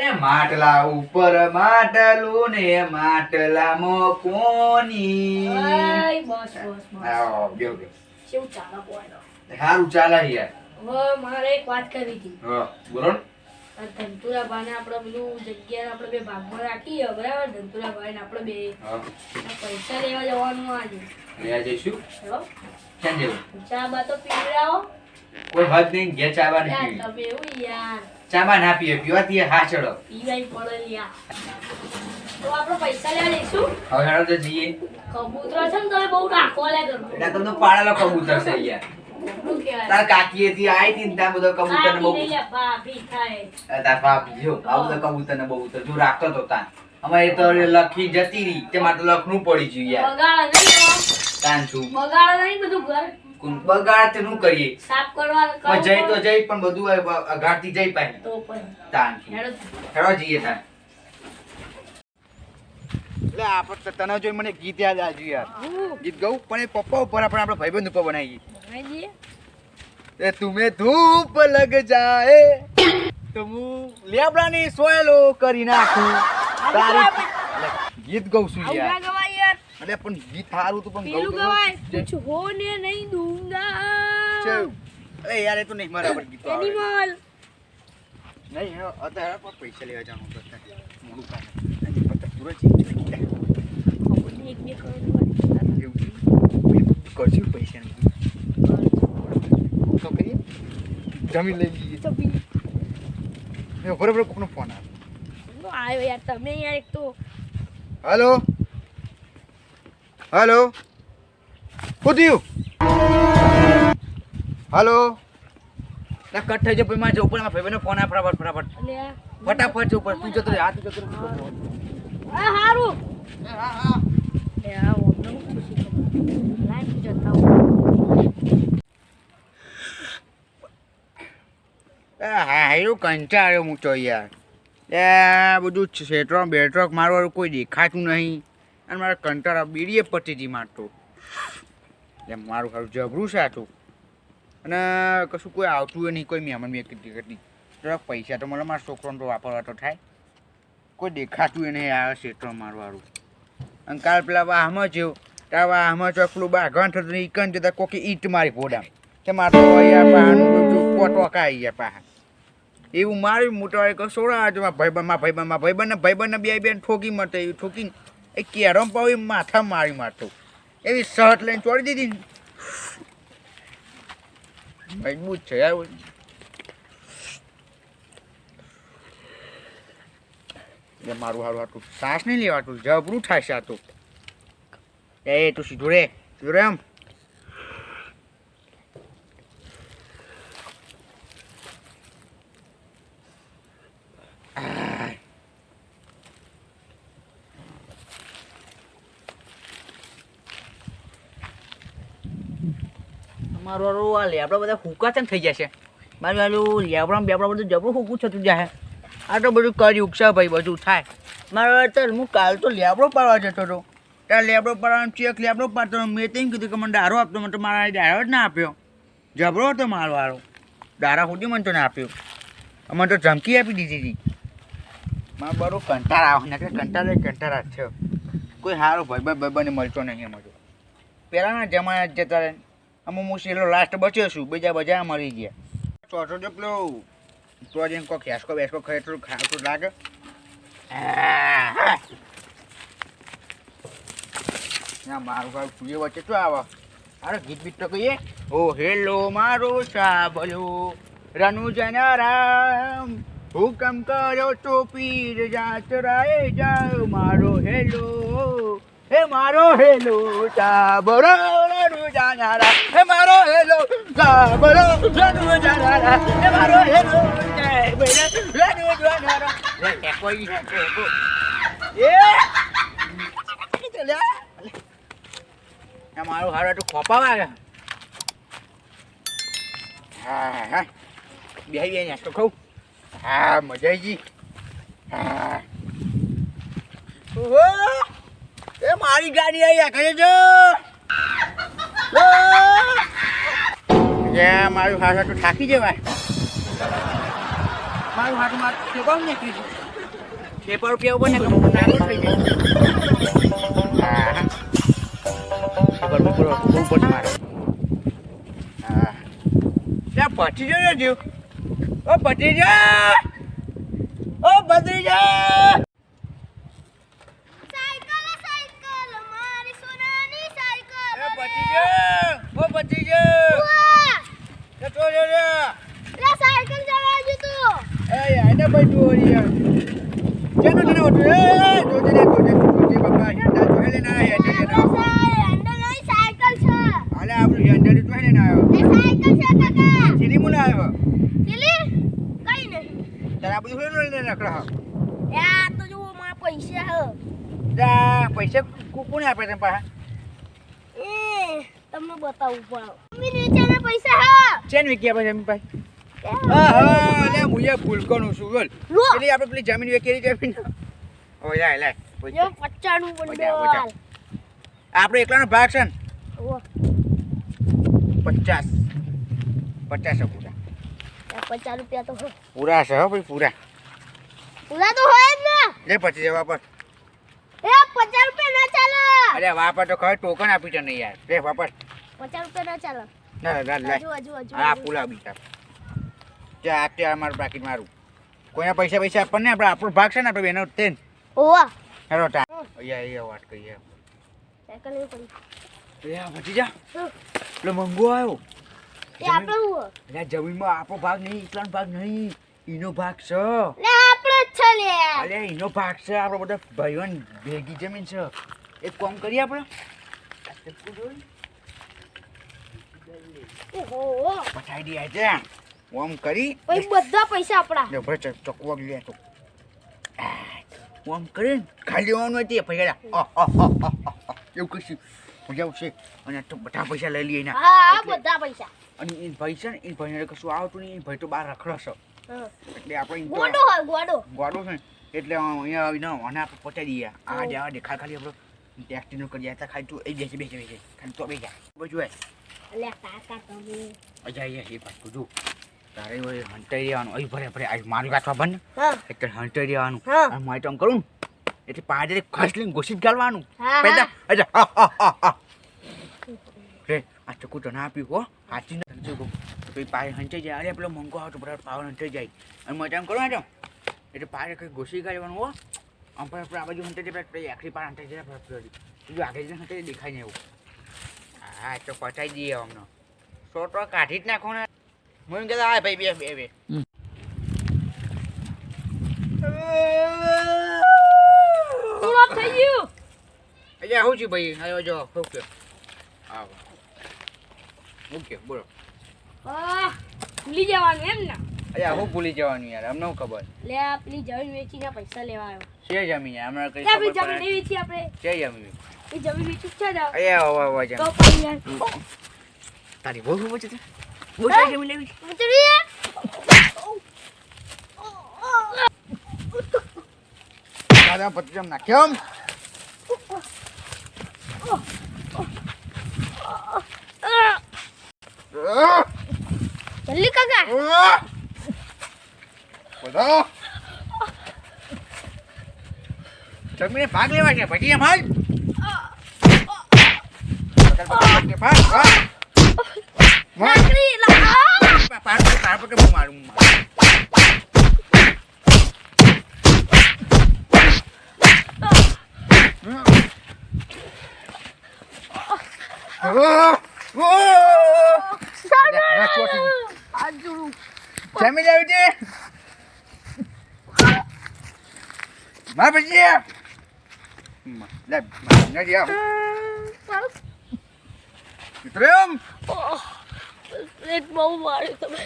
એ માટલા ઉપર માટલું ને માટલામાં કોની ઓય બસ બસ બસ. આવો બેહો બેહો. કેવું ચાલે બોયલો? હારું ચાલે યાર. હવે મારે એક વાત કરવી હતી. હા બોલો ને. આ ધનતુરાભાઈને આપણે પેલું જગ્યા આપણે બે ભાગમાં રાખીએ બરાબર. ધનતુરાભાઈને આપણે બે હા પૈસા લેવા જવાનું આજે. લે જઈશું. હો? ક્યાં જવું? ચા બા તો પીવડાવો. કોઈ હદ નહીં ઘેર ચાબા યાર નહીં પીવી. તમે એવું યાર ચાબા ના પીએ પીવાથી હા ચડો. પીવાય પડે યાર. તો આપણે પૈસા લેવા જઈશું. હવે હેડો તો જઈએ. કબૂતરો છે ને તમે બહુ રાખો લે કરો. એટલે તમને પાડેલો કબૂતર છે યાર. શું કહેવાય? તાર કાકીએથી આઈ હતી ને ત્યાં બધો કબૂતર ને બહુ કાકી નહીં લે, ભાભી થાય. તાર બાપ જો આ બધો કબૂતર ને બહુ જો રાખતો તો તાન અમારે તો લખી જતી રહી તે માટે લખનું પડી ગયું યાર. બગાડો નહીં હો. તાન છું બગાડો નહીં બધું ઘર બગાડ તે નું કરીએ સાફ કરવા પણ જઈ તો જઈ પણ બધું અઘાડથી જઈ પાય તો પણ તાન છું હેડો. હેડો જઈએ તાન. એટલે આપણે તને જોઈ મને ગીત યાદ આવ્યું યાર. ગીત ગાઉં પણ એ પપ્પા ઉપર આપણે ભાઈબંધ ઉપર બનાવીએ. બનાવી દઈએ. એ તુમે ધૂપ લગ જાએ તો હું લેબડાની સોયલો કરી નાખું તારી ગીત ગાઉં છું આવું ના યાર. ગવાય યાર. અરે પણ ગીત સારું તું પણ પેલું ગાઉં ગવાય તો કુછ હોને નહીં દૂંગા. ચેવ. અરે યાર એ તો નહીં બરાબર ગીત આવે એનિમલ. નહીં હેડો અત્યારે પણ પૈસા લેવા જવાનું કરતા મોડું કામ આજે પચાસ પૂરો છે એક બે કરોડ એવું છે કરશું પૈસા તો કરીએ જમીન લઈ લઈએ તો બી બરાબર કોકનો ફોન આવે. આવ્યો યાર તમે યાર એક તો હેલો હેલો શું થયું હેલો ના કટ થઈ જાય પછી મારે જવું પડે મારા ભાઈબંધનો ફોન આવે ફટાફટ ફટાફટ લે ફટાફટ જવું પડે તું જતો રહે હાથ જતો રહે આ હારું હા હા લે આ ઓમનો ખુશી ખબર લાઈન જતા હું હા એવું કંટાળ્યો હું તો યાર એ બધું શેટ્રોક બેટ્રોક મારવાનું કોઈ દેખાતું નહીં અને મારા કંટાળા બીડીએ પતી હતી મારતો એમ મારું સારું જબરું છે આટલું અને કશું કોઈ આવતું નહીં કોઈ મહેમાન મેં કેટલી તો પૈસા તો મને મારા છોકરાને તો વાપરવા તો થાય કોઈ દેખાતું નહીં આ શેટ્રો મારવાળું અને કાલ પેલા વાહમાં જેવું ત્યાં વાહમાં ચોકલું બાગવાન થતું નહીં કન જતા કોકી ઈંટ મારી પોડા તે મારતો અહીંયા પાનું પોટોકા આવી ગયા પાહા એવું મારી મોટા એક સોડા ભાઈબંધને બે ઠોકી મળતો એવી ઠોકી એ કેરમ પાવ એ માથા મારી મારતો એવી શર્ટ લઈને ચોડી દીધી મજબૂત છે યાર. એ મારું સારું હાટું શ્વાસ નહીં લેવાતું જબરું થાય છે આ તો એ તું સીધું રે એમ મારું વાળું આ લેબડા બધા ફૂકા છે ને થઈ જશે મારું વાળું લેબડા બેબડા બધું જબરું ફૂકું થતું જાય આ તો બધું કરી ઉકસા ભાઈ બધું થાય મારો અત્યારે હું કાલ તો લેબડો પાડવા જતો હતો ત્યાં લેબડો પાડવાનો ચેક લેબડો પાડતો મેં તેમ કીધું કે મને દારો આપતો મને તો મારા દારો જ ના આપ્યો જબરો હતો મારો વાળો દારા સુધી મને તો ના આપ્યો મને તો ધમકી આપી દીધી હતી મારે બરો કંટાળા આવે ને કંટાળા જ છે કોઈ સારો ભાઈબંધ મળતો નહીં એમાં તો પહેલાંના જમાના જતા રહે અમુક હું છેલ્લો લાસ્ટ બચ્યો છું બીજા બધા મરી ગયા ચોથો જો પેલો તો જેમ કોઈ ખેસકો બેસકો ખાય એટલું ખાતું લાગે ના મારું કાળ સૂર્ય વચ્ચે શું આવે અરે ગીત બીત તો કહીએ ઓ હેલો મારો સાંભળ્યો રનુ જનારામ હુકમ કરો તો પીર જાચરાએ જાઓ મારો હેલો હે મારો હેલો સાંભળો રનુ જનારા હે મારો હેલો સાંભળો રનુ જનારા હે મારો હેલો રનુ જનારા લે કોઈ એ ચાલ્યા મારું હારું તો ખોપાવા આવ્યા હા હા બેહી બેહી નાસ્તો ખાઉં હા મજા આવી ગઈ હા એ મારી ગાડી આવી કરે જો મારું હાથ તો થાકી જવાય મારું હાથ મારું કેવું નીકળી પેપર રૂપિયા ઉપર ને ગમે નાખો થઈ જાય. પેપર બહુ પડી મારે. હા ત્યાં પટી જજો જીવ. ઓ પટી જા. ઓ બદરી જા. સાયકલ મારી સોનાની સાયકલ. એ પટી જા. ઓ પટી જા. એ તો રે રે. લે સાયકલ ચલાવજો તું. એ આને ભાઈ તું યાર. ચાલો તને ઓટો. એ જોજે બાપા હેન્ડલ તો હેલે ના હેન્ડલ ના. હેન્ડલ નહીં સાયકલ છે. આલે આપણું હેન્ડલ તો હેલે ના આવ્યો. એ સાયકલ છે કાકા. ચીલી મુના આવ્યો. ચીલી કઈ નહીં. તારે આ બધું શું લઈને રખડા. એ આ તો જો મારા પૈસા હે. જા પૈસા કોને આપે તને પાછા. એ તમને બતાવું પડે. મમ્મી નીચેના પૈસા હે. ચેન વિકી આપે જમીન પાસે. એ હા લે મુયે ભૂલકોનું છું બોલ. લો. પેલી આપણે પેલી જમીન વેકેરી જમીન. ઓ લાય જો 50 નું પચાસ. બંડલ. આપણે એકલાનો ભાગ છે ને ઓ 50 પૂરા. 50 રૂપિયા તો હો. પૂરા છે હો ભાઈ પૂરા. પૂરા તો હોય જ ને. લે પછી જવા પર. એ 50 રૂપિયા ના ચાલે. અરે વાપર તો ખબર ટોકન આપી છે ને યાર. લે વાપર. 50 રૂપિયા ના ચાલે. ના લે. હજુ હા પુલા બીજા. જા આ મારું પાકીટ મારું. કોઈના પૈસા આપણને આપણે આપણો ભાગ છે ને આપણે બેનો તેન. ઓવા હેરો ટા. અહીંયા વાત કહીએ. સાયકલ નહીં પડી. લે ભજી જા. લે મંગો આવ્યો. એ આપણે હું લે જમીનમાં આપણો ભાગ નહીં એકલાનો ભાગ નહીં. ઈનો ભાગ છે. લે આપણે જ છે લે. અરે ઈનો ભાગ છે આપણો બધા ભાઈઓને ભેગી જમીન છે. એક કામ કરીએ આપણે. ઓહો પછાઈ દે છે. ઓમ કરી ભાઈ બધા પૈસા આપણા. લે ભરે ચકવા લે તો. ઓમ કરીને ખાલી લેવાનું હતી પૈસા. એવું કશું મજા આવશે. અને તો બધા પૈસા લઈ લઈએ એના. હા બધા પૈસા. અને એ ભાઈ છે ને એ ભાઈને કશું આવતું નહીં. એ ભાઈ તો બહાર રખડશે. હા એટલે આપણે ગોડો હોય ગોડો. ગોડો છે ને એટલે અહીંયા આવીને અને આપણે પહોંચાડી દઈએ. આ દેવા દેખા ખાલી આપણે ટેક્સટીનું કરી હતા ખાલી તું એ બેસી ખાલી તો બે જા બધું લે કાકા તમે. અજા એ પાછું જો તારે હંટાઈ દેવાનું અહીં ભરે આ મારું કાચવા બંધ હા એટલે હંટાઈ દેવાનું. હા. અને હું આઈટમ કરું એટલે પાછળ ખસ લઈને ઘોસી જ ગાળવાનું. હા, પેદા હા. અજા રે આ ચકુ તો ના આપ્યું હો હાચી ને સમજો તો પાય હંચાઈ જાય. અરે પેલો મંગો આવતો બરાબર પાવર હંચાઈ જાય. અને હું આઈટમ કરું આઈટમ એટલે પાછળ કંઈ ઘોસી ગાળવાનું હો. આમ પણ આપણે આ બાજુ હંચાઈ જાય પેલી આખરી પાર હંચાઈ જાય બીજું આગળ જઈને હંચાઈ દેખાય ને એવું. હા તો પચાઈ દઈએ અમને સોટો કાઢી જ નાખો ને. હું કહેતા હા ભાઈ બે પૂરો થઈ ગયું. અજા હું છું ભાઈ આવ્યો જો ઓકે આવો ઓકે બોલો. હા ભૂલી જવાનું એમ ને. અજા હું ભૂલી જવાનું યાર અમને શું ખબર લે આ પેલી જમીન વેચીને પૈસા લેવા આવ્યો. છે જમીન યાર હમણાં કઈ લે આપણી ખબર જમીન નહીં વેચી આપણે. છે જમીન એ જમીન વેચી છે ને અયા જમીન તો પછી યાર તારી બહુ ખબર છે બહુ સારી જમીન લેવી ઉતરી. દાદા પત્રમ નાખ્યો જલ્દી કાકા. બધા જમીને ભાગ લેવા છે પછી એમ હાલ લાકડી લા. પાર પર કે મારું જમી લેવી છે માર પછી લે નથી આવ પ્રેમ એક બહુ મારે તમે.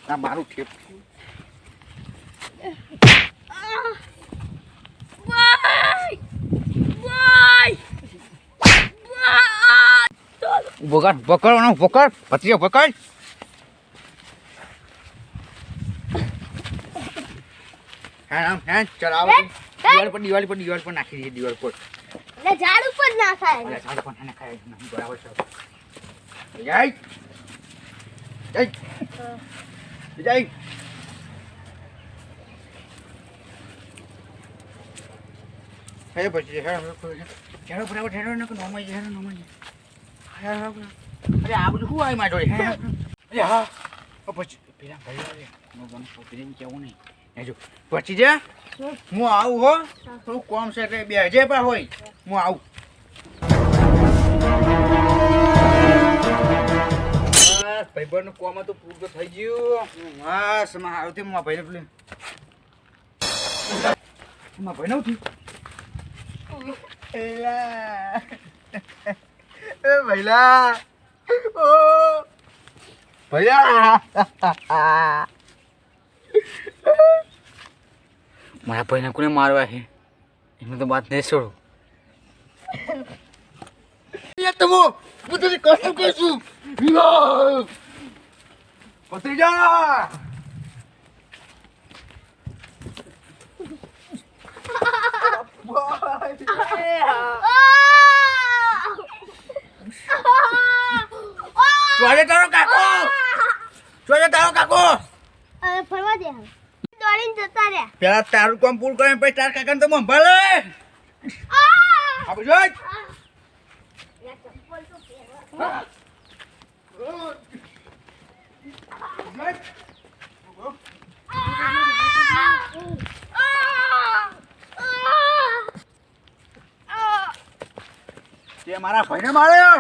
આ મારું ઠેપ પકડવાનો પકડ પતિયો પકડ હા ચાલ આવો દિવાળી પર નાખી દઈએ દિવાળ પર એટલે ઝાડ ઉપર ના ખાય. અરે ચાલ પણ એને ખાય બરાબર છે જય જય જાય હે પછી હેડો બરાબર હેડો ને નોમાઈ જાય હેડો નોમાઈ જાય અરે આ બધું શું આવી માં જોડે અરે હા પછી પેલા ભાઈ આવે હું પોતીને કેવું નહીં એ જો પછી જા હું આવું હો થોડું કોમ છે એટલે 2000 પર હોય હું આવું ભાઈબંધનું કોમ તો પૂરું થઈ ગયું હા સમા આવતી મારા ભાઈને પેલું મારા ભાઈ નહોતી એલા એ ભૈલા ઓ ભૈયા મારા ભાઈને કોને મારવા છે એનું તો વાત નહીં છોડો તમે હું તને કશું કહીશું પતરી જા તારો કાકો હવે ફરવા દે હવે દોડીને જતા રહ્યા પેલા તારું કામ પૂરું કરે પછી તાર કાકાને તો સંભાળે આ બધું ચપ્પલ તો પહેરવા તે મારા ભાઈને માર્યો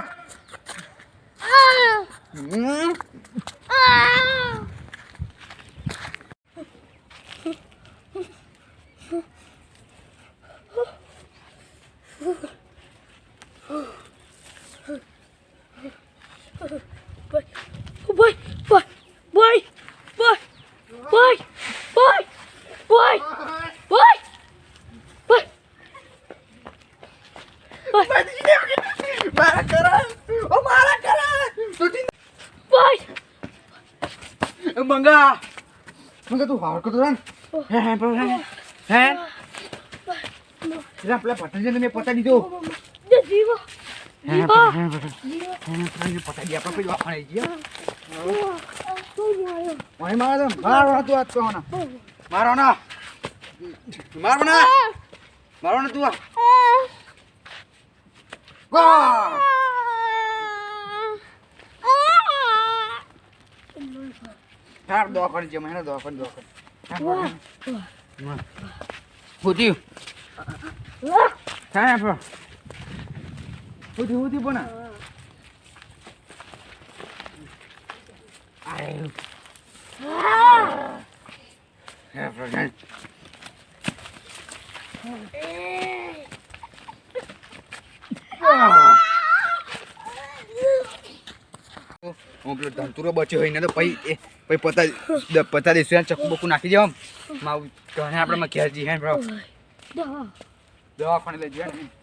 મારા કરણ મંગા તું હાર કરતો હે પેલા પતંગ મેં પતા દીધો પતા દીધા પણ વાપરાઈ ગયા મારો તું વાત કહો ના મારો ના તું દવા કરી છે મને દવા કરી હોતી હા હોતી પણ હું પેલો ધંતુરો બચ્યો હોય ને તો પછી પતા દઈશું ચક્કુ બક્કુ નાખી દેવા મારું આપણે ઘેર જઈએ દવાખાને લઈ જઈએ